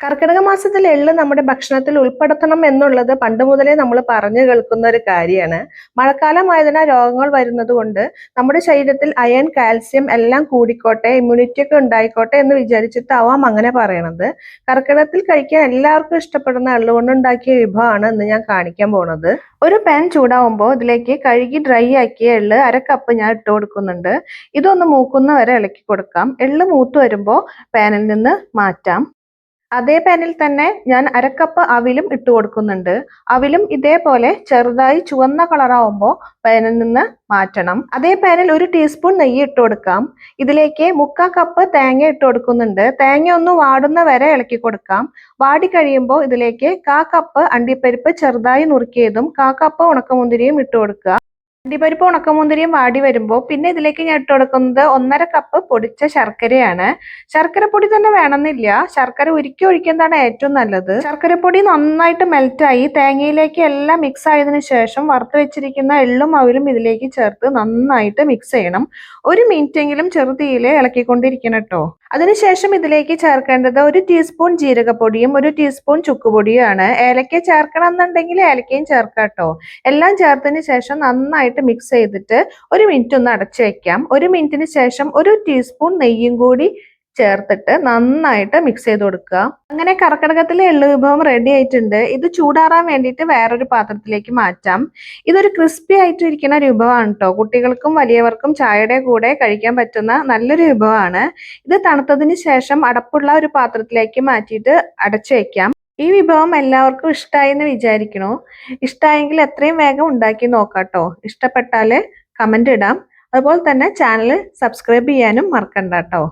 കർക്കിടക മാസത്തിൽ എള്ള് നമ്മുടെ ഭക്ഷണത്തിൽ ഉൾപ്പെടുത്തണം എന്നുള്ളത് പണ്ട് മുതലേ നമ്മൾ പറഞ്ഞു കേൾക്കുന്ന ഒരു കാര്യമാണ്. മഴക്കാലമായതിനാൽ രോഗങ്ങൾ വരുന്നത് കൊണ്ട് നമ്മുടെ ശരീരത്തിൽ അയൺ, കാൽസ്യം എല്ലാം കൂടിക്കോട്ടെ, ഇമ്മ്യൂണിറ്റി ഒക്കെ ഉണ്ടായിക്കോട്ടെ എന്ന് വിചാരിച്ചിട്ടാവാം അങ്ങനെ പറയണത്. കർക്കിടകത്തിൽ കഴിക്കാൻ എല്ലാവർക്കും ഇഷ്ടപ്പെടുന്ന എള്ള് കൊണ്ടുണ്ടാക്കിയ വിഭവമാണ് ഇന്ന് ഞാൻ കാണിക്കാൻ പോണത്. ഒരു പാൻ ചൂടാവുമ്പോൾ ഇതിലേക്ക് കഴുകി ഡ്രൈ ആക്കിയ എള്ള് 1/2 കപ്പ് ഞാൻ ഇട്ട് കൊടുക്കുന്നുണ്ട്. ഇതൊന്ന് മൂക്കുന്ന വരെ ഇളക്കി കൊടുക്കാം. എള്ള് മൂത്ത് വരുമ്പോൾ പാനിൽ നിന്ന് മാറ്റാം. അതേ പാനിൽ തന്നെ ഞാൻ 1/2 കപ്പ് അവിലും ഇട്ട് കൊടുക്കുന്നുണ്ട്. അവിലും ഇതേപോലെ ചെറുതായി ചുവന്ന കളറാവുമ്പോൾ പാനിൽ നിന്ന് മാറ്റണം. അതേ പാനിൽ 1 ടീസ്പൂൺ നെയ്യ് ഇട്ട് കൊടുക്കാം. ഇതിലേക്ക് 1/4 കപ്പ് തേങ്ങ ഇട്ട് കൊടുക്കുന്നുണ്ട്. തേങ്ങ ഒന്ന് വാടുന്ന വരെ ഇളക്കി കൊടുക്കാം. വാടി കഴിയുമ്പോൾ ഇതിലേക്ക് 1/4 കപ്പ് അണ്ടിപ്പരിപ്പ് ചെറുതായി നുറുക്കിയതും 1/4 കപ്പ് ഉണക്കമുന്തിരിയും ഇട്ട് കൊടുക്കുക. അണ്ടിപ്പരിപ്പ് ഉണക്കമുന്തിരിയും വാടി വരുമ്പോൾ പിന്നെ ഇതിലേക്ക് ഞാൻ ഇട്ട് കൊടുക്കുന്നത് 1/2 കപ്പ് പൊടിച്ച ശർക്കരയാണ്. ശർക്കരപ്പൊടി തന്നെ വേണമെന്നില്ല, ശർക്കര ഉരുക്കി ഒഴിക്കുന്നതാണ് ഏറ്റവും നല്ലത്. ശർക്കരപ്പൊടി നന്നായിട്ട് മെൽറ്റായി തേങ്ങയിലേക്ക് എല്ലാം മിക്സ് ആയതിനു ശേഷം വറുത്ത് വെച്ചിരിക്കുന്ന എള്ളും അവിലും ഇതിലേക്ക് ചേർത്ത് നന്നായിട്ട് മിക്സ് ചെയ്യണം. 1 മിനിറ്റെങ്കിലും ചെറുതീയിൽ ഇളക്കിക്കൊണ്ടിരിക്കണം കേട്ടോ. അതിനുശേഷം ഇതിലേക്ക് ചേർക്കേണ്ടത് 1 ടീസ്പൂൺ ജീരകപ്പൊടിയും 1 ടീസ്പൂൺ ചുക്കുപൊടിയുമാണ്. ഏലക്ക ചേർക്കണം എന്നുണ്ടെങ്കിൽ ഏലക്കയും ചേർക്കാം കേട്ടോ. എല്ലാം ചേർത്തതിന് ശേഷം നന്നായിട്ട് മിക്സ് ചെയ്തിട്ട് 1 മിനിറ്റ് ഒന്ന് അടച്ചു വെക്കാം. 1 മിനിറ്റിന് ശേഷം 1 ടീസ്പൂൺ നെയ്യും കൂടി ചേർത്തിട്ട് നന്നായിട്ട് മിക്സ് ചെയ്ത് കൊടുക്കുക. അങ്ങനെ കർക്കിടകത്തിലെ എള്ള് വിഭവം റെഡി ആയിട്ടുണ്ട്. ഇത് ചൂടാറാൻ വേണ്ടിയിട്ട് വേറൊരു പാത്രത്തിലേക്ക് മാറ്റാം. ഇതൊരു ക്രിസ്പി ആയിട്ട് ഇരിക്കുന്ന ഒരു വിഭവമാണ് കേട്ടോ. കുട്ടികൾക്കും വലിയവർക്കും ചായയുടെ കൂടെ കഴിക്കാൻ പറ്റുന്ന നല്ലൊരു വിഭവമാണ്. ഇത് തണുത്തതിന് ശേഷം അടപ്പുള്ള ഒരു പാത്രത്തിലേക്ക് മാറ്റിയിട്ട് അടച്ചു വെക്കാം. ഈ വിഭവം എല്ലാവർക്കും ഇഷ്ടമായി എന്ന് വിചാരിക്കണു. ഇഷ്ടമായെങ്കിൽ എത്രയും വേഗം ഉണ്ടാക്കി നോക്കാം കേട്ടോ. ഇഷ്ടപ്പെട്ടാൽ കമന്റ് ഇടാം. അതുപോലെ തന്നെ ചാനൽ സബ്സ്ക്രൈബ് ചെയ്യാനും മറക്കണ്ട കേട്ടോ.